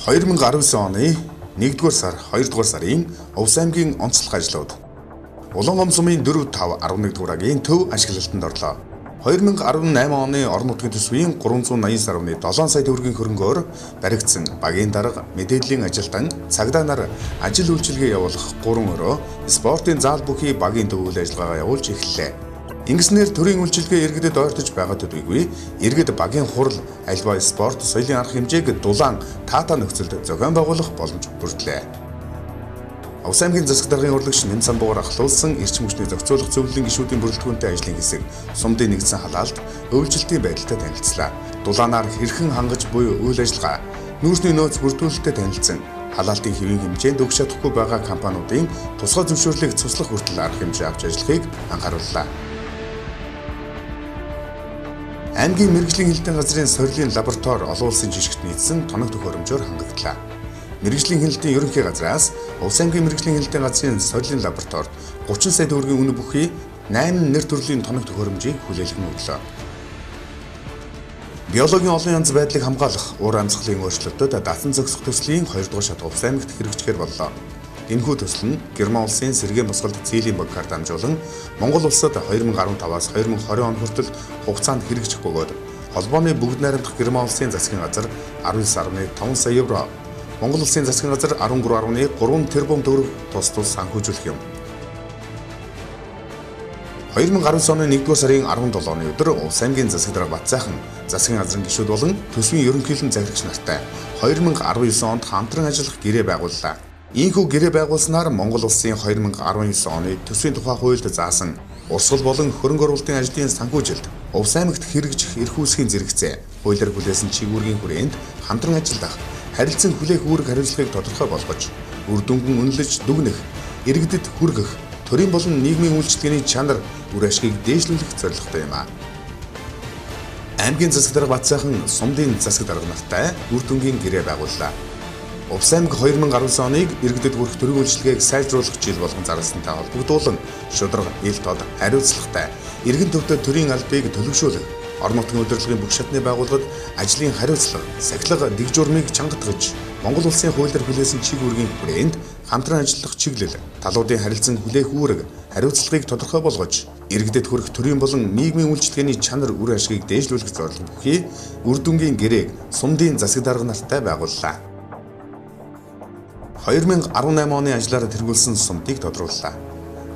2019 оны 1-р сар, 2-р сарын Увс аймгийн онцлог ажлууд Улаангом сумын 4-5-11 дугаагийн төв ашиглалтанд орлоо. 2018 оны орон нутгийн төсвийн 380 сарвны 7 сая төгрөгийн хөрөнгөөр баригдсан багийн дарга мэдээллийн ажилтан цагдаа нар ажил үйлчилгээ явуулах 3 өрөө спортын заал бүхий багийн төв үйл ажиллагаагаа явуулж эхэллээ. Ингэснээр төрийн үйлчилгээ иргэдэд ойртож байгаа төдийгүй иргэд багийн хурал, альва спорт, соёлын арга хэмжээг дулаан таата нөхцөлд зохион байгуулах боломж бүрдлээ. Увс аймгийн засаг даргын урлагч Нэн Самбуугаар ахлуулсан эрчим хүчний зохицуулах зөвлөлийн гишүүдийн бүрэлдэхүүнтэй ажлын хэсэг сумдын нэгдсэн халаалт өвлжилтийн байдалтай танилцлаа. Дулаанаар хэрхэн хангаж буй үйл ажиллагаа нүүрсний нөөц бүрдүүлэлтэд танилцсан. Халаалтын хэвийн хэмжээнд өгч чадахгүй байгаа компаниудын тусгай зөвшөөрлийг цуслах хүртэл арга хэмжээ авч ажиллахыг анхаарууллаа. Аймгийн мэрэгжлийн хяналтын газрын сорилын лаборатори олон улсын жишгт нийцсэн тоног төхөөрөмжөөр хангаглалаа. Мэргэжлийн хяналтын ерөнхий газраас Увс аймгийн мэргэжлийн хяналтын газрын сорилын лабораторид 30 сая төгрөгийн үнэ бүхий 8 нэр төрлийн тоног төхөөрөмжийг хүлээлгэн өглөө. Биологийн олон янз байдлыг хамгаалах уур амьсгалын өөрчлөлтөд дасан зохицох төслийн 2 дугаар шат Увс аймагт хэрэгжихээр боллоо. Энэхүү төсөл нь Герман улсын сэргээн босголт зээлийн банкар дамжуулан Монгол улсад 2015-аас 2020 он хүртэл хугацаанд хэрэгжих бөгөөд холбооны бүгд найрамдах Герман улсын засгийн газар 19.5 сая евро, Монгол улсын засгийн газар 13.3 тэрбум төгрөг тус санхүүжүүлэх юм. 2019 оны 1-р сарын 17 оны өдөр Увс аймгийн засаг дарга Батцайхан засгийн газрын гишүүд болон төсвийн ерөнхийлөн захирагч нартай 2019 онд хамтран ажиллах гэрээ байгууллаа. Ийхүү гэрээ байгуулснаар Монгол улсын 2019 оны төсвийн тухай хуульд заасан урсгал болон хөрөнгө оруулалтын ажлын санхүүжилт Увс аймагт хэрэгжих эрх үүсгийн зэрэгцээ хуулиар хүлээсэн чигүүргийн хүрээнд хамтран ажиллах, харилцан хүлээх үүрэг хариуцлагыг тодорхой болгож, үр дүнгийн үнэлж дүгнэх, иргэдэд хүргэх, төрийн болон нийгмийн үйлчлэгээний чанар, үр ашгийг дээшлүүлэх зорилготой юм а. Аймгийн засаг дарга Батцайхан сумдын засаг дарга нартай үр дүнгийн гэрээ байгууллаа. Увс аймаг 2019 оныг иргэдэд хүрэх төрийн үйлчилгээг сайжруулах жил болгон зарласантай холбогдуулан шударга, ил тод, хариуцлагатай, иргэн төвтэй төрийн албыг төлөвшүүлэх, орон нутгийн удирдлагын бүх шатны байгууллагад ажлын хариуцлага, сахилга, дэг журмыг чангатгаж, Монгол улсын хуулиар хүлээсэн чиг үүргийн хүрээнд хамтран ажиллах чиглэл, талуудын харилцан хүлээх үүрэг, хариуцлагыг тодорхой болгож, иргэдэд хүрэх төрийн болон нийгмийн үйлчилгээний чанар, үр ашгийг дээшлүүлэх зорилго бүхий үр дүнгийн гэрээг сумдын засаг дарга нартай байгууллаа. 2018 оны ажлаараа тэргүүлсэн сумдыг тодрууллаа.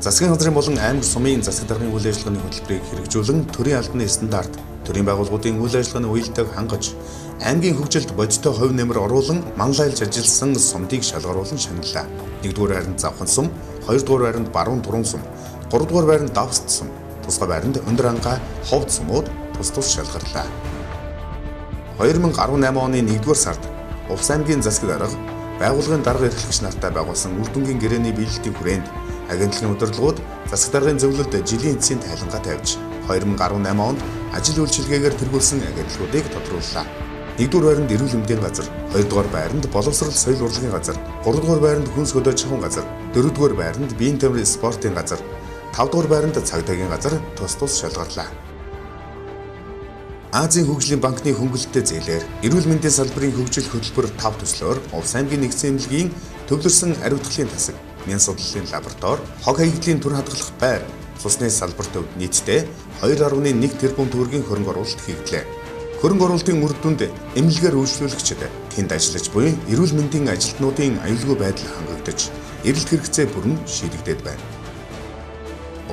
Засгийн газрын болон аймаг сумын засаг даргын үйл ажиллагааны хөтөлбөрийг хэрэгжүүлэн төрийн албаны стандарт, төрийн байгууллагуудын үйл ажиллагааны уялдааг хангаж, аймгийн хөгжилд бодиттой хувь нэмэр оруулан манлайлж ажилласан сумдыг шалгаруулан шагналлаа. 1-р байранд Завхан сум, 2-р байранд Баруун Турун сум, 3-р байранд Давст сум, тусгай байранд Өндөр ангаа, Ховд сумууд тус шалгарлаа. 2018 оны 1-р сард Увс аймгийн засаг дарга байгууллагын дарга эрхлэгч нартай байгуулсан үр дүнгийн гэрээний биелэлтийн хүрээнд агентлагын удирдлагууд засаг даргын зөвлөлд жилийн эцсийн тайлангаа тавьж 2018 онд ажил үйлчилгээгээр тэргүүлсэн агентлагуудыг тодрууллаа. 1-р байранд эрүүл мэндийн газар, 2-р байранд боловсрол соёл урлагийн газар, 3-р байранд хүнс хөдөө чахуун газар, 4-р байранд биеийн тамирын спортын газар, 5-р байранд цагдаагийн газар тус шалгарлаа. Азийн хөгжлийн банкны хөнгөлөлттэй зээлээр эрүүл мэндийн салбарын хөгжил хөтөлбөр 5 төслөөр Увс аймгийн нэгдсэн эмнэлгийн төвлөрсөн ариутгахлын тасаг, мян судлалын лаборатори, хог хаягдлын түр хадгалах байр, цусны салбар төвд нийтдээ 2.1 тэрбум төгрөгийн хөрөнгө оруулалт хийгдлээ. Хөрөнгө оруулалтын үр дүнд эмнэлгээр үйлчлүүлэгчид тэнд ажиллаж буй эрүүл мэндийн ажилтнуудын аюулгүй байдал хангагдаж, эрэлт хэрэгцээ бүрэн шийдэгдээд байна.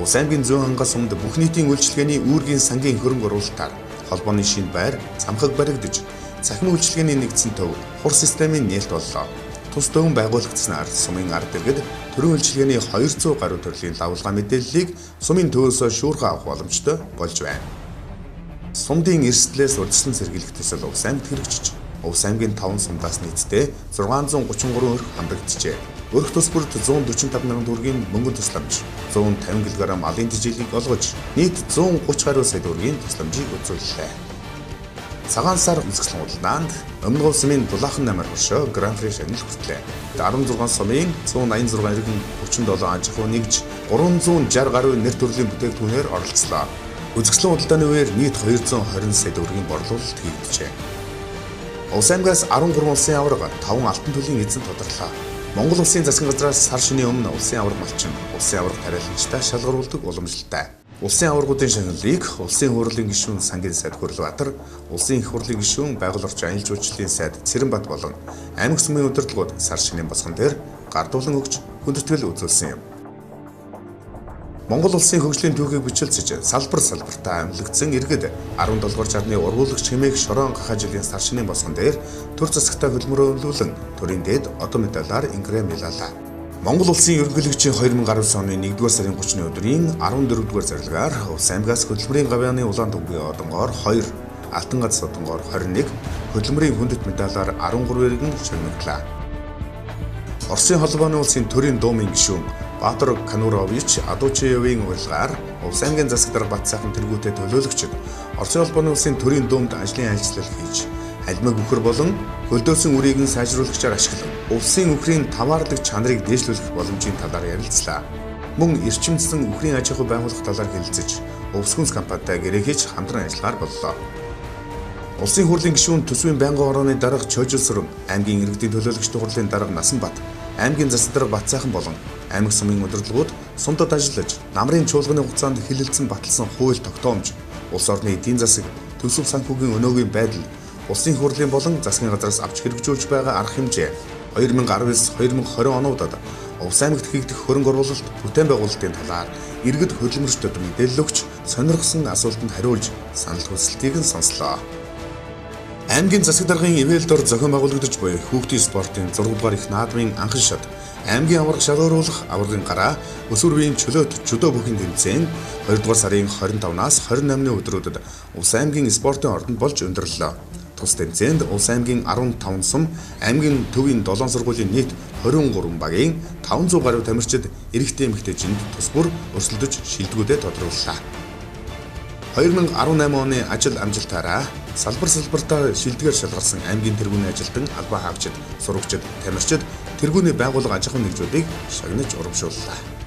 Увс аймгийн зүүн хангас сумд бүх нийтийн үйлчлэгээний үүргийн сангийн хөрөнгө оруулалтаар холбооны шинэ байр, цамхаг баригдаж, цахим үйлчилгээний нэгдсэн төв, хур системийн нээлт боллоо. Тус төвөн байгуулагдсанаар сумын ард иргэд төрийн үйлчилгээний 200 гаруй төрлийн лавлгаа мэдээллийг сумын төвөөсөө шуурхай авах боломжтой болж байна. Сумдын эрсдлээс урьдчилан сэргийлэх төсөл Увс аймагт хэрэгжиж, Увс аймгийн 5 сумдаас нийтдээ 633 өрх хамрагджээ. Өрх тус бүрд 145 мянган төгрөгийн мөнгөн тусламж, 150 кг малын тэжээлийг олгож, нийт 130 гаруй сая төгрөгийн тусламжийг үзүүллээ. Цагаан сар үзэсгэлэн худалдаанд Өмнөг сумын Дулаахан намар хөршөө Гран При шагнал хүртлээ. 16 сумын 186 иргэн 37 аж ахуй нэгж 360 гаруй нэр төрлийн бүтээгдэхүүнээр оролцлоо. Үзэсгэлэн худалдааны үеэр нийт 220 сая төгрөгийн борлуулалт хийгджээ. Улс аймгаас 13 улсын аварга 5 алтан төлөвийн эзэн тодорлоо. Монгол улсын засгийн газраас сар шинийн өмнө улсын аварга малчин, улсын аварга тариалагчтай шалгаруулдаг уламжлалтай. Улсын аваргуудын шагналыг улсын хурлын гишүүн Сангийн сайд Хөрлбаатар, улсын их хурлын гишүүн Байгуул орчин аялал жуулчлалын сайд Цэрэнбат болон аймаг сүмийн удирдлагууд сар шинийн босгон дээр гардуулан өгч хүндэтгэл үзүүлсэн юм. Монгол улсын хөгжлийн түүхийг бичлэлцэж салбартаа амьлагдсан иргэд 17 дугаар жарны ургуулагч хэмээх Шорон гахаа жилийн сар шинийн босгон дээр төр засагтай хөдөлмөрөөлүүлэн төрийн дээд одон медалаар ингрэмилалаа. Монгол улсын ерөнхийлөгчийн 2019 оны 1-р сарын 30-ны өдрийн 14-р зарилгаар Улс аймгаас хөдөлмөрийн гавьяаны улаан төвгийн одонгоор 2, алтан гац одонгоор 21, хөдөлмөрийн хүндэт медалаар 13 иргэн шагнаглаа. Оросын холбооны улсын төрийн дуумын гишүүн Баатар Канурович Адуучевийн урилгаар Улс аймгийн засаг дарга Батцайхан тэргүүтээ төлөөлөгчд Оросын холбооны улсын төрийн дуумд ажлын айлчлал хийж алимаг үхэр болон хөлдөөсөн үрийг нь сайжруулагчаар ашиглан улсын үхрийн таваардаг чанарыг дээшлүүлэх боломжийн талаар ярилцлаа. Мөн эрчимдсэн үхрийн аж ахуй байгуулах талаар хэлэлцэж, Өвс хүнс компанитай гэрээ хийж хамтран ажиллагаар боллоо. Улсын хурлын гишүүн төсвийн байнгын орооны дарга Чойжилсүрэн, аймгийн иргэдийн төлөөлөгчдийн хурлын дарга Насанбат, аймгийн засаг дарга Батцайхан болон аймаг сүмийн удирдлагууд сумдад ажиллаж, намрын чуулганы хугацаанд хэлэлцэн баталсан хууль тогтоомж, улс орны эдийн засаг, төсөв санхүүгийн өнөөгийн байдал, улсын хурлын болон засгийн газраас авч хэрэгжүүлж байгаа арга хэмжээ 2019-2020 онуудад Улс аймагт хийгдэх хөрөнгө оруулалт, бүтээн байгуулалтын талаар иргэд хөдөлмөрчдөд мэдээлэл өгч, сонирхсан асуултанд хариулж, санал хүсэлтийг нь сонслоо. Аймгийн засаг даргын ивэл дор зохион байгуулагдаж буй хүүхдийн спортын 6 дугаар их наадмын анхан шат аймгийн аварга шалгаруулах аваргын гараа өсвөр үеийн чөлөөт жүдо бүхийн тэмцээн 2 дугаар сарын 25-наас 28-ны өдрүүдэд Улс аймгийн спортын ордонд болж өндөрлөө. Тус тэмцээнд Улс аймгийн 15 сум, аймгийн төвийн 7 сургуулийн нийт 23 багийн 500 гаруй тамирчид эрэгтэй эмэгтэйчинд тус бүр өрсөлдөж шилдэгүүдээ тодрууллаа. 2018 оны ажил амжилтаараа салбартаа шилдэгээр шалгарсан аймгийн тэргүүний ажилтан албан хаагчид, сурагчид, тамирчид тэргүүний байгууллага аж ахуйн нэгжүүдийг шагнаж урамшууллаа.